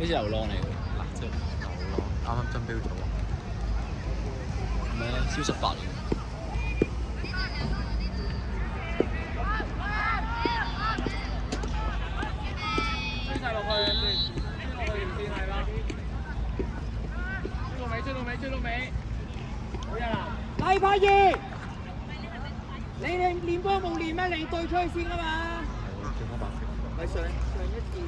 似流浪嚟㗎。嗱，即係流浪，啱啱爭標咗。唔係啊，超18嚟㗎。追曬落去先，追落去條線係啦。追到尾，好嘢啦！黎柏儀，你哋練波冇練咩？你對出去先啊嘛！轉翻白色。咪上一次。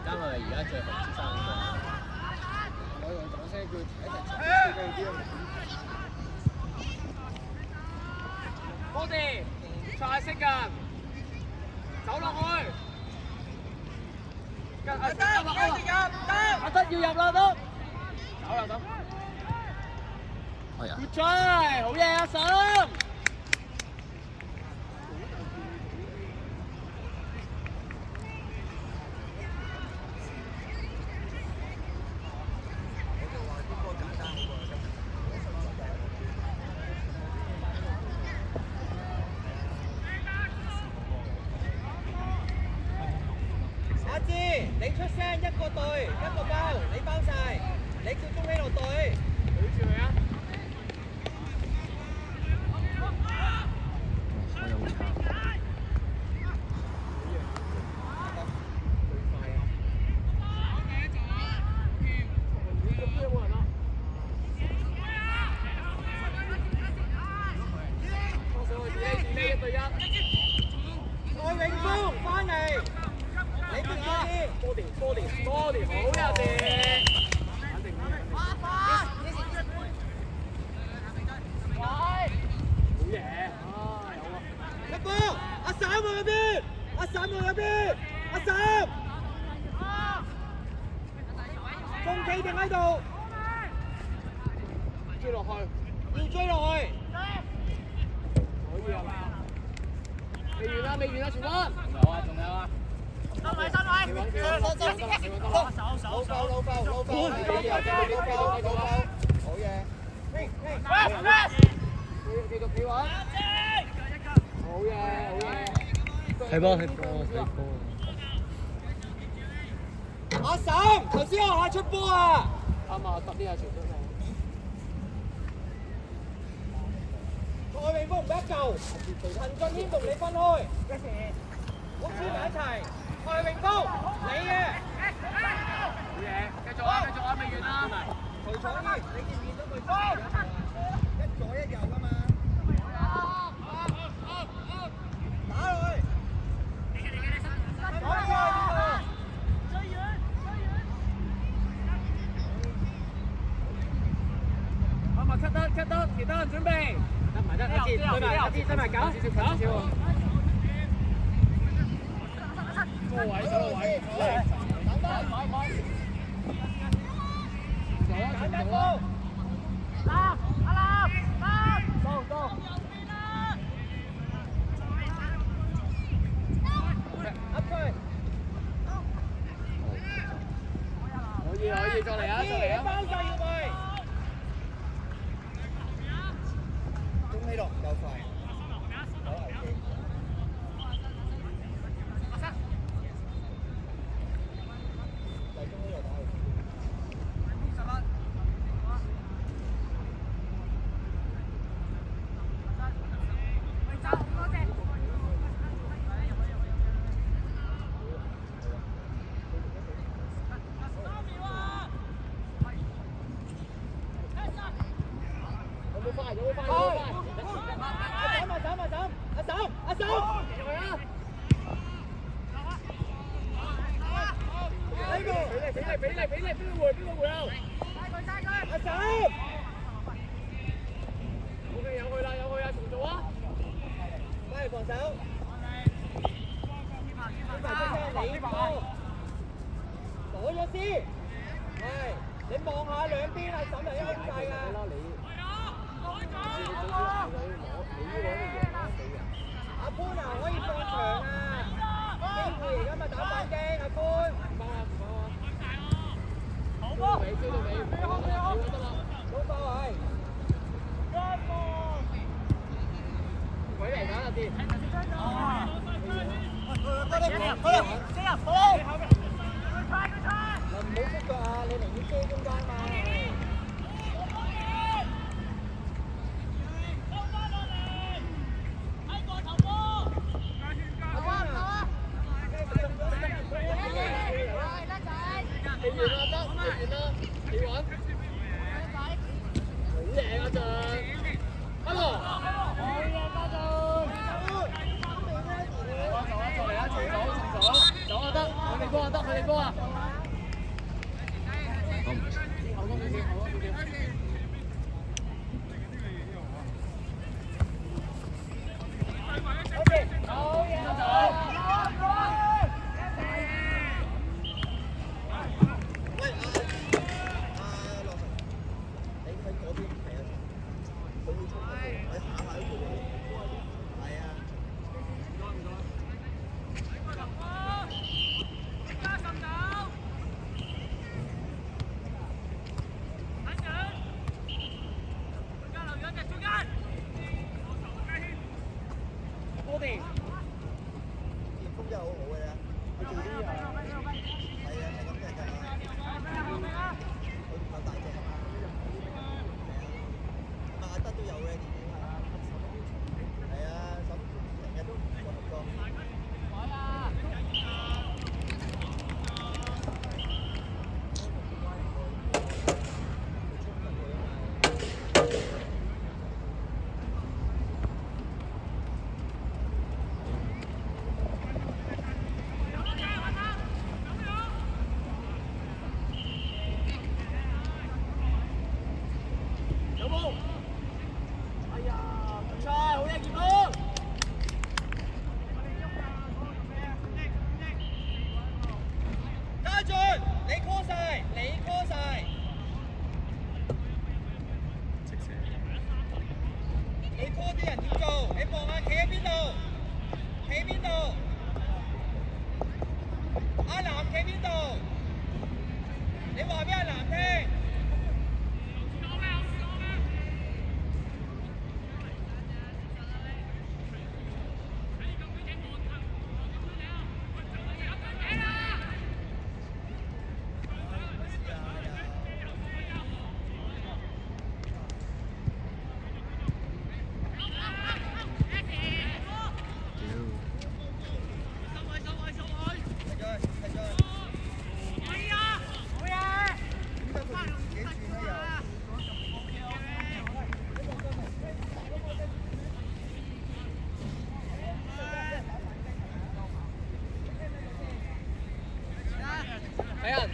加埋而家最紅先生嗰個。我用掌聲叫睇睇啲波地，菜式㗎，走落去。阿德要入啦，得。走啦，得。係啊。Good try，好嘢阿嬸。你出聲一個隊一個包，你包晒，你叫中希落隊。舉住佢啊！我又好差。蔡永峰翻嚟。你邊個啲？多啲，好呀哋。好嘢，一波，阿嬸喺嗰邊，阿嬸喺嗰邊，阿嬸，仲企定喺度，追落去，要追落去。可以啊！未完啦，全軍。仲有啊！老爆！好嘢。繼續企穩。好嘢。睇波。阿嬸，頭先學下出波啊！啱啊，揼啲啊，全部。蔡永峰唔俾一嚿，陳俊軒同你分開。好黐埋一齊。蔡永峰，你嘅。好嘢，繼續啊，未完啦。徐楚軒，你見唔見到佢一左一右㗎嘛？打落去。打落去。阿麥cut得，其他人準備。得埋，阿志，對埋9。個位，走個位。簡單波。到。噏佢。可以，再嚟啊！包晒要佢。中希樂夠快。阿嬸，俾你，邊個回啊？阿嬸，有去啦，重做啊！翻嚟防守。你波，攞咗先。係，你望下兩邊阿嬸係一空晒㗎。阿潘啊，可以翻啲。唔好出腳啊！你寧願遮中間嘛。你完啦，得，你完啦，你穩。好嘢啊，俊！阿羅，好嘢，家俊！走嚟啊，走啊得，佢哋波啊得，佢哋波啊！都唔係。後攻你後攻你。好嘢，家俊！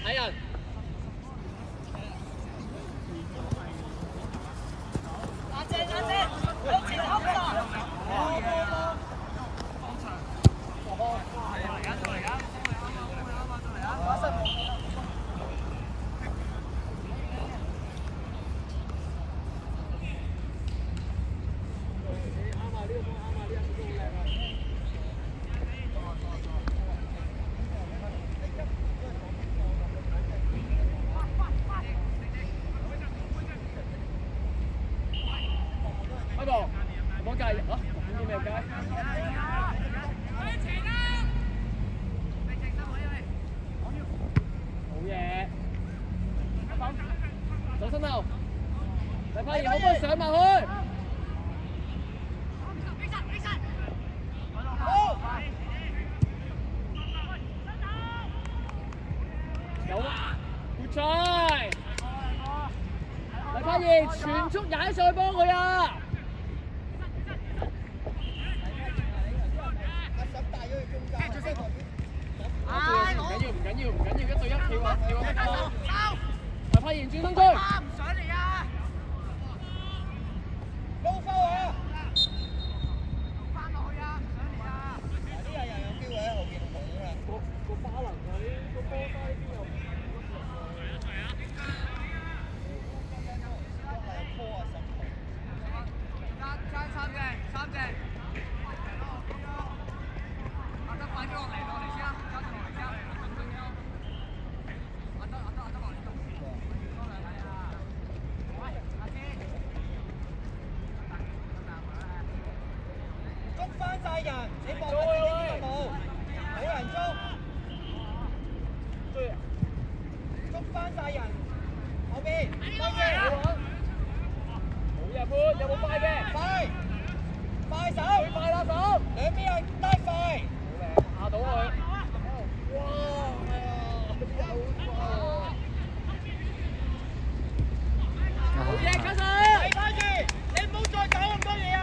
睇人。走身後，黎柏賢可唔可以上埋去？有啊 ，good try！ 黎柏賢全速踩上去幫佢啊！唔緊要，一對一，企穩得啦。黎柏賢轉身追。唔上嚟啊！高分啊！翻落去啊！唔上嚟啊！呢個又有機會喺後邊捅啊！個巴能佢個波低邊又三隻。得快啲落嚟先啊！加住落嚟先啊！得落嚟。捉翻晒人，你搏緊自己邊個冇？冇人捉，捉翻晒人，後邊，跟住，冇嘢判，有冇快嘅？快手，快啦手，兩邊係拉快，下到佢。哇，係啊，好嘢，加水！睇翻住，你唔好再搞咁多嘢啊！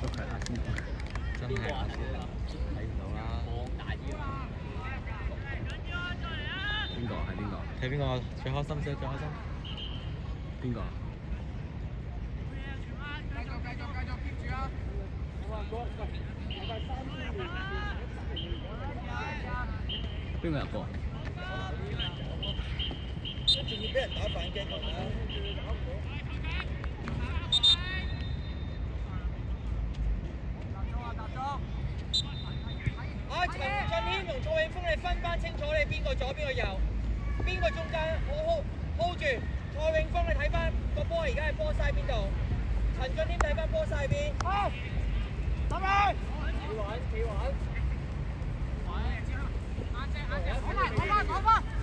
都係阿仙奴，真係阿仙奴，睇唔到啦。邊個係邊個？睇邊個最開心先？最開心？邊個？邊個入波？仲要俾人打反擊啊！陳俊軒同蔡永峰，你分翻清楚你邊個左邊個右，邊個中間好 hold 住。蔡永峰你睇翻個波而家係波曬邊度，陳俊軒睇翻波曬邊。好，走佢！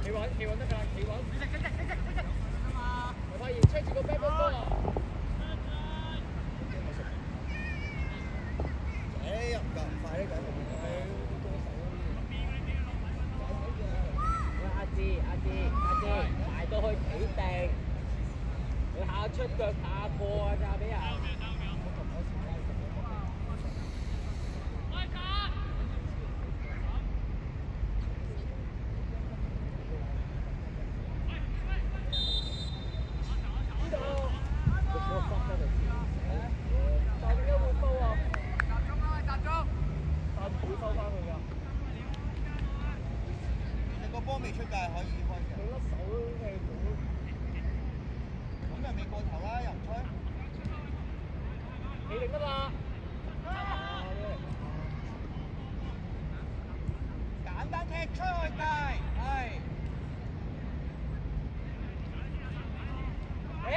企穩。企穩得㗎，企穩。我發現吹住個 back 波啊！又唔夠唔快呢個。埋到去企定，佢下出腳下過啊！咋俾人。未出界可以開嘅。佢甩手都係咁又未過頭啦，又唔吹。你定得啦。簡單踢出去界，係。誒！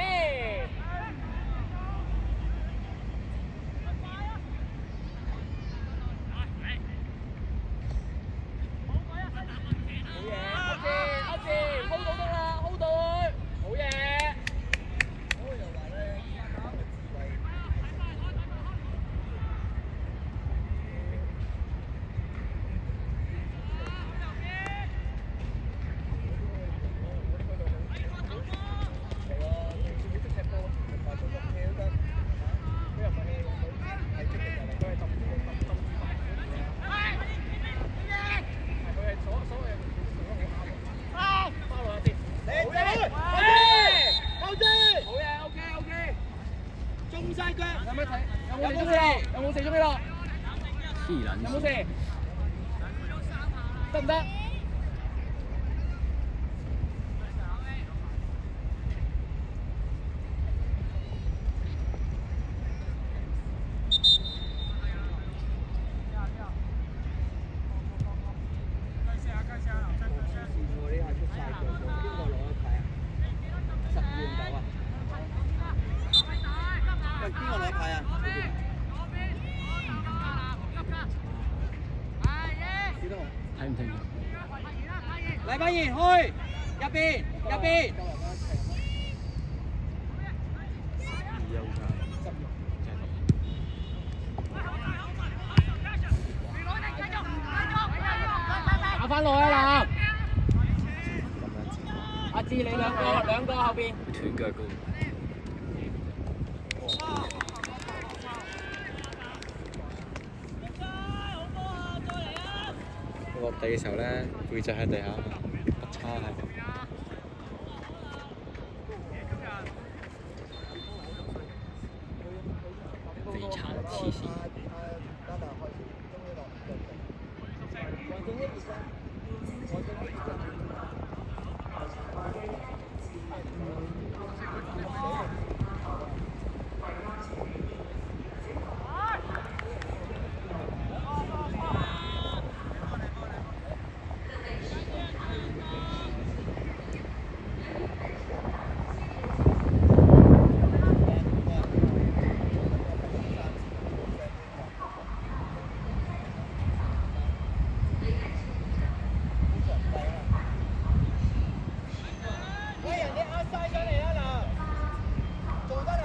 有冇射中呢咯？黐撚線。有冇射？得唔得？睇唔清楚。黎柏賢開入邊。打翻落啊嗱！阿志志你兩個後邊。斷腳高。落地嘅時候咧，背脊喺地下，不差係。非常黐線。喂，人哋壓晒上嚟啦嗱，做得啦，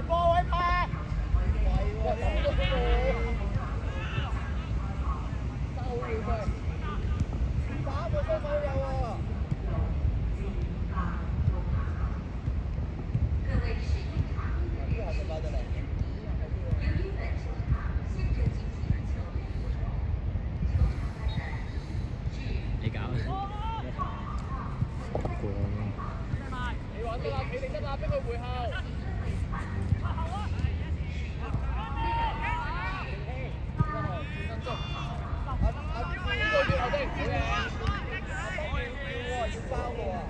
波位拍，打個雙手有喎。你搞。你玩得啦，企定得啦，逼佢回後。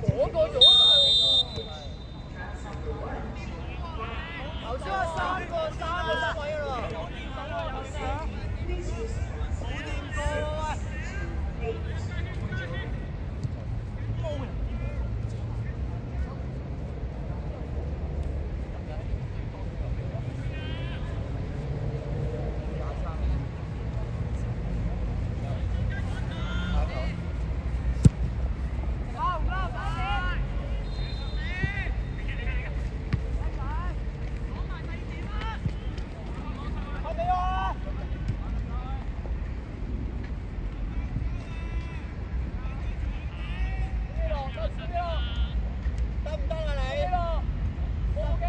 嗰個咗頭先有三個身位咯。得唔得啊你？OK。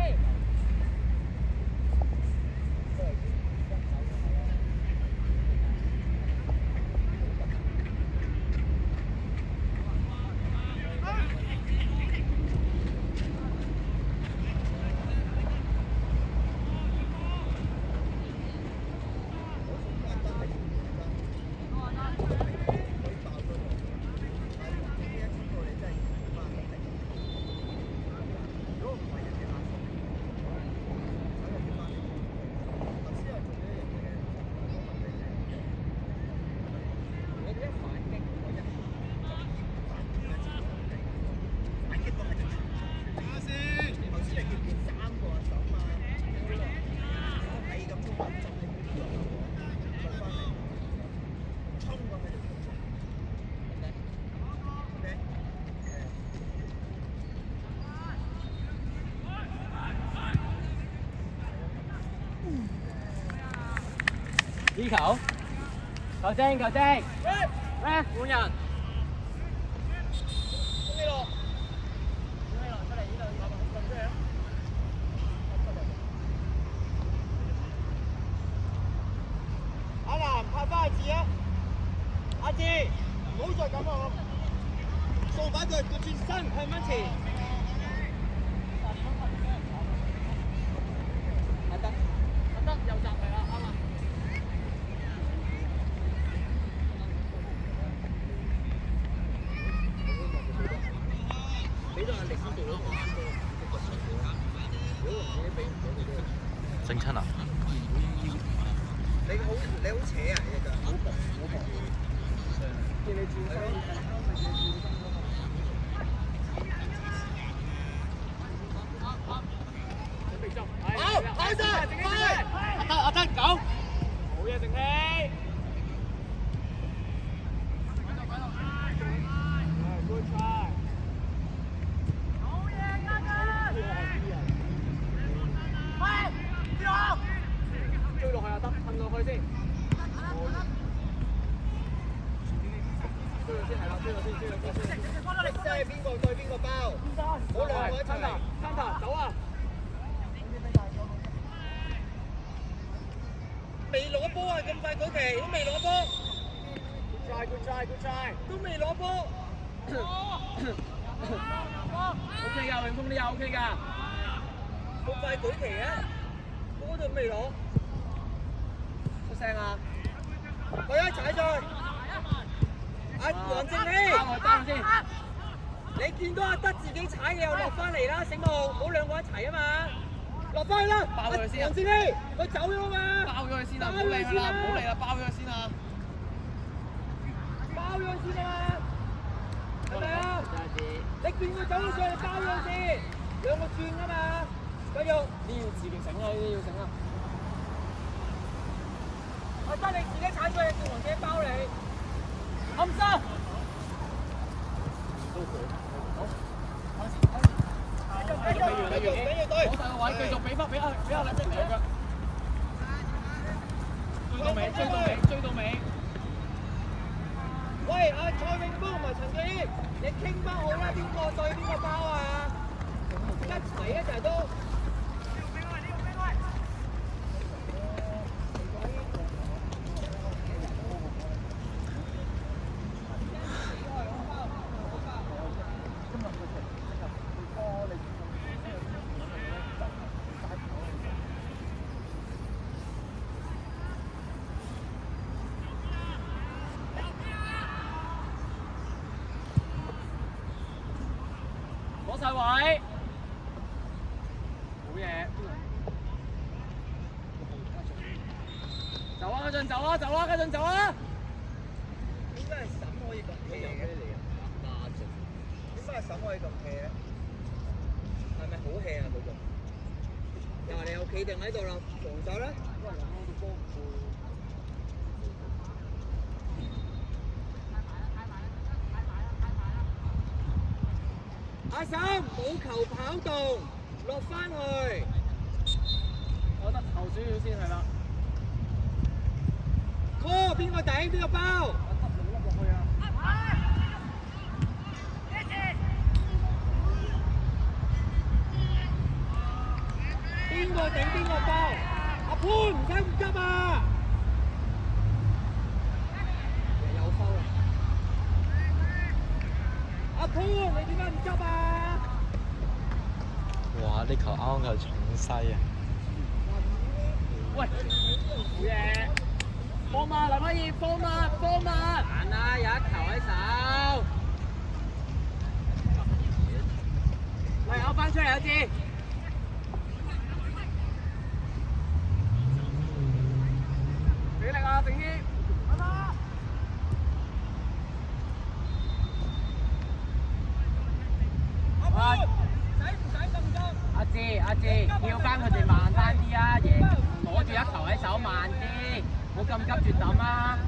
呢球，球精，咩？換人。阿南拍翻阿志啊！阿志，唔好再咁啊！掃把佢個轉身向翻前。得右閘嚟啦，啱啊！整親啊！你好扯啊！你隻腳好薄好薄。叫你轉身。準備執。係邊個對邊個包，冇兩個一齊。三塔走啊！未攞波啊！咁快舉旗都未攞波， good try。都未攞波。 OK 㗎，永豐呢下 OK 㗎。咁快舉旗嘅，波都未攞。出聲啊！佢一踩上去。阿黃正熙，單先。你見到阿德自己踩嘅又落翻嚟啦，醒目，唔好兩個一齊啊嘛。落翻去啦！包佢先啊！黃正熙，佢走咗嘛？包咗佢先啊！唔好理佢啦，唔好理啦，包咗佢先啊！包咗佢先啊！係咪啊？你見佢走咗上嚟，包咗佢先，兩個轉啊嘛！繼續。呢要自己醒啊！呢啲要醒啊！阿德你自己踩上去，叫黃姐包你。暗生。繼續對。攞晒個位，繼續俾阿兩隻兩腳。追到尾。喂，阿蔡永邦同埋陳俊謙，你傾翻好啦，邊個對邊個包啊？一齊都。攞晒位，好嘢！走啊，家陣走啊！點解係審可以咁 hea 嘅？點解係審可以咁 hea 咧？係咪好 hea 啊？嗰個？又話你又企定喺度啦，防守咧？阿嬸冇球跑動，落翻去。我覺得後少少先係啦。call 邊個頂邊個包？落去啊！邊個頂邊個包？阿潘唔使咁急啊！有收啦！阿潘你點解唔急啊？哇！呢球啱球重西啊！喂，好嘢！放馬林可以放馬！難啊，有一球喺手。喂，我翻出嚟有支。俾力啊，定謙！阿潘，使唔使咁急？阿志，叫翻佢哋慢翻啲啊！贏攞住一球喺手，慢啲，冇咁急住抌啊！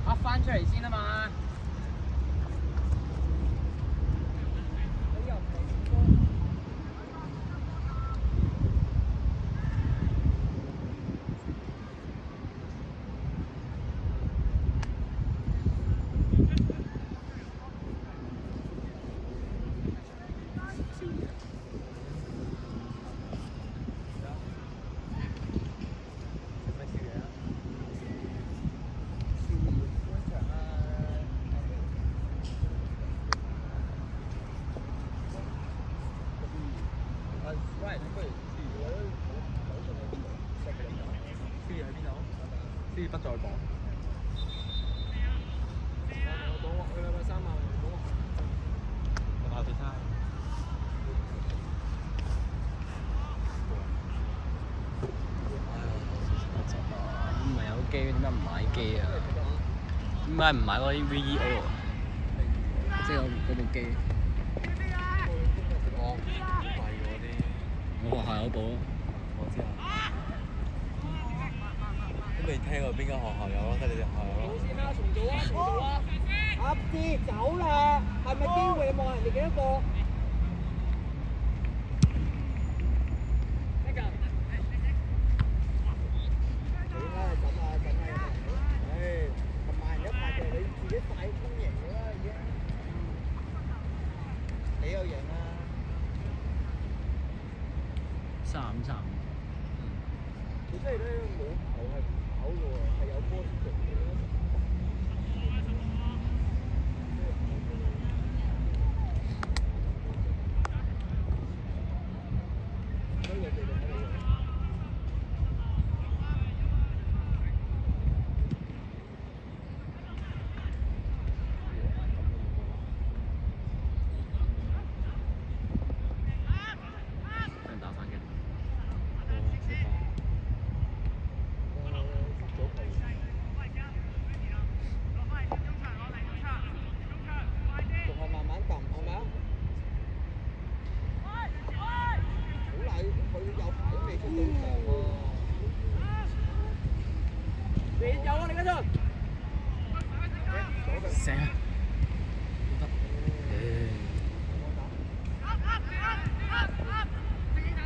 噏翻出嚟先啊嘛！不再講。下對差。唔係有機，點解唔買機啊？點解唔買嗰啲 VEO 啊？即係嗰部機。哦，貴嗰啲。我學校有部咯。我知啊。都未聽過邊間學校有咯，得你哋學校有咯。先啦，重做啊！阿志走啦，係咪機會望人哋幾多個？有贏啦。35-35。你真係咧冇球係唔跑嘅喎，係有波先做嘅。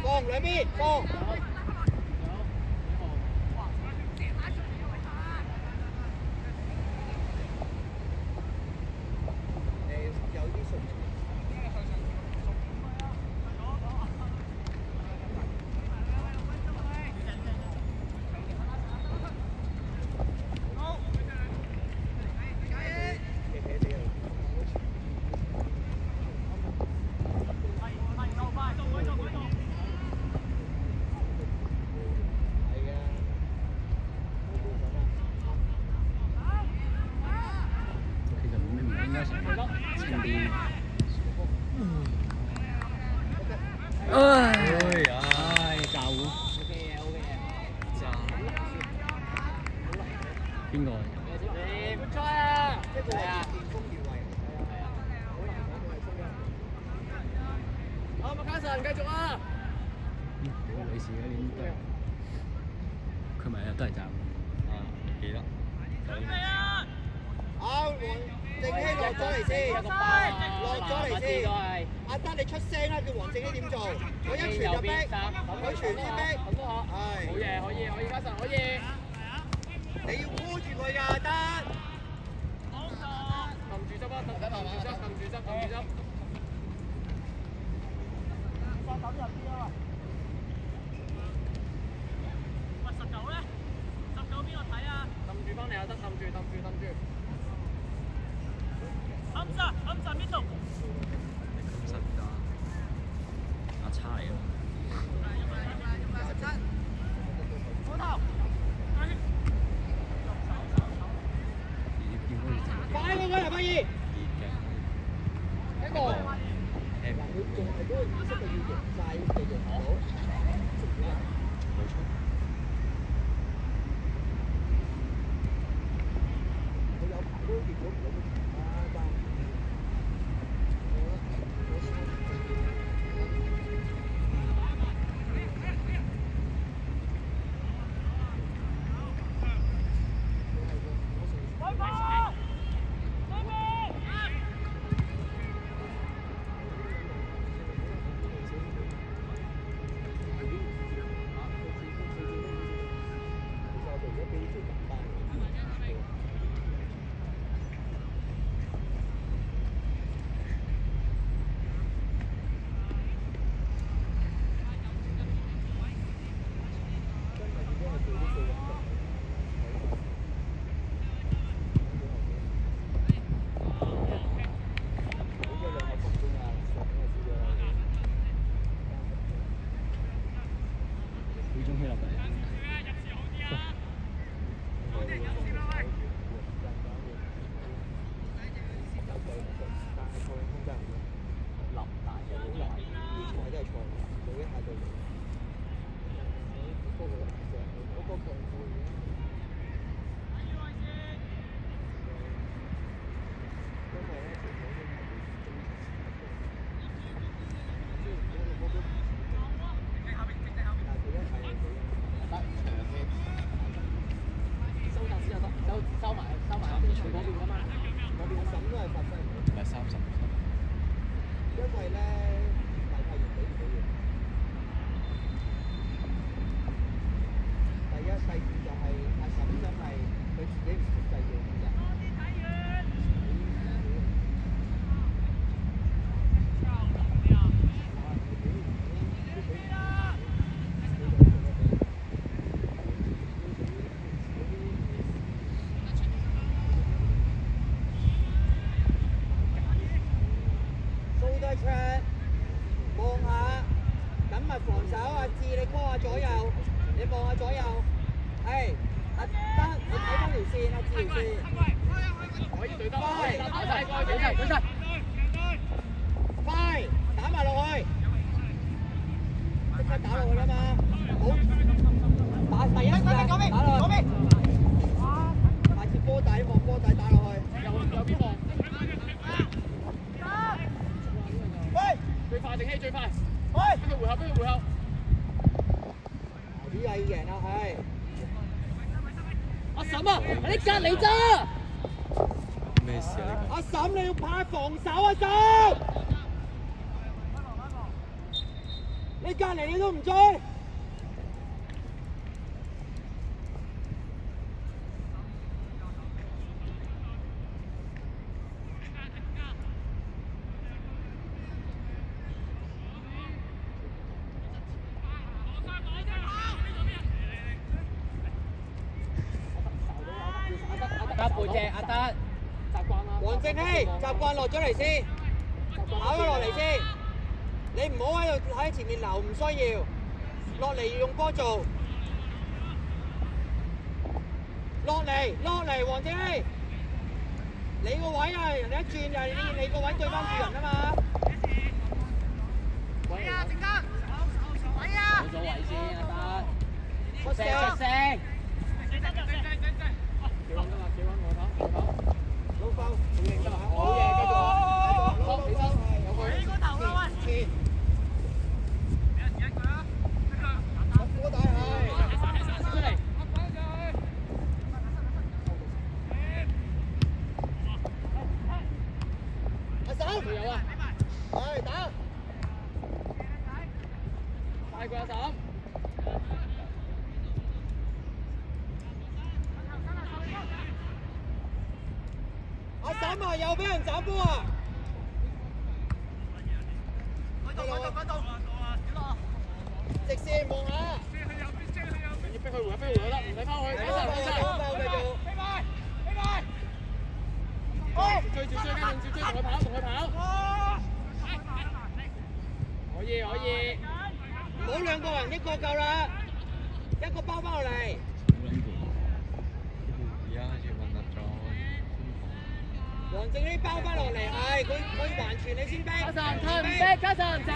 放兩邊，放。有啲順序。邊個？你唔錯啊！係啊。好，麥卡神繼續啊！冇事嘅呢啲，佢咪都係站。記得。正希落咗嚟先，落咗嚟先。阿德你出聲啦，叫黃正希點做？我一傳就逼，佢傳先逼。係。好嘢，可以，卡神可以。你要箍住佢㗎，阿德。撳住執啊！撳住執。放手入啲啊！喂，19咧？19邊個睇啊？撳住幫你阿德，撳住。Hamza middle。實㗎，阿差嚟㗎。好頭。快過佢啊！輝爾。一個。佢仲係嗰個意識係要贏晒嘅贏到。冇錯。佢有排都結果唔到佢啊！但望下，緊密防守，阿志你 call 下左右，你望下左右，係，阿德你睇翻條線，阿志條線，可以對得，快，打晒過去，舉晒，快，打埋落去，即刻打落去啦嘛，好，打第一時間打落去，下次波底望波底打落去，右邊望，喂，最快定希最快，喂，邊個回合邊個回合，呢個要贏啦，係。阿嬸啊，喺你隔離咋？咩事啊？阿嬸你要拍防守啊，嬸！你隔離你都唔追。阿背脊，阿德，習慣啦。黃正熙習慣落咗嚟先，跑咗落嚟先。你唔好喺度喺前面留，唔需要。落嚟用波做。落嚟，黃正熙。你個位啊，人哋一轉就係你個位對翻住人啊嘛。攞咗位先，阿德，出聲。幾穩得啦，幾穩我頭，老竇，好嘢得啦，好嘢，繼續，好起身，有佢。波底係。出嚟。阿嬸，仲有啊，係打。快過阿嬸。阿嬸啊，又俾人斬波啊！直線望下。要逼佢回合，逼佢回合得，唔使拋佢，繼續。追，跟住追，同佢跑。可以。唔好兩個人，一個夠啦，一個包翻落嚟。而家開始混合咗。黃正熙包翻落嚟，係佢還傳你先逼。加神，唔逼，加神走，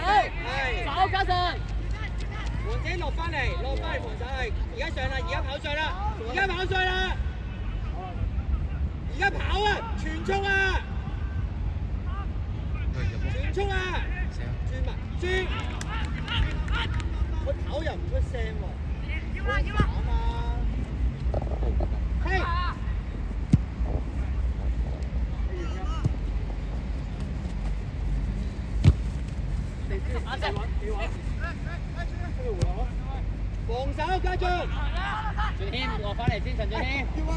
走加神。黃正熙落翻嚟防守係，而家上啦，而家跑上啦，而家跑啊，全衝啊！全衝啊！轉埋，轉！佢跑又唔出聲喎，好慘啊！嘿！防守家俊，俊謙落翻嚟先，陳俊謙。叫威，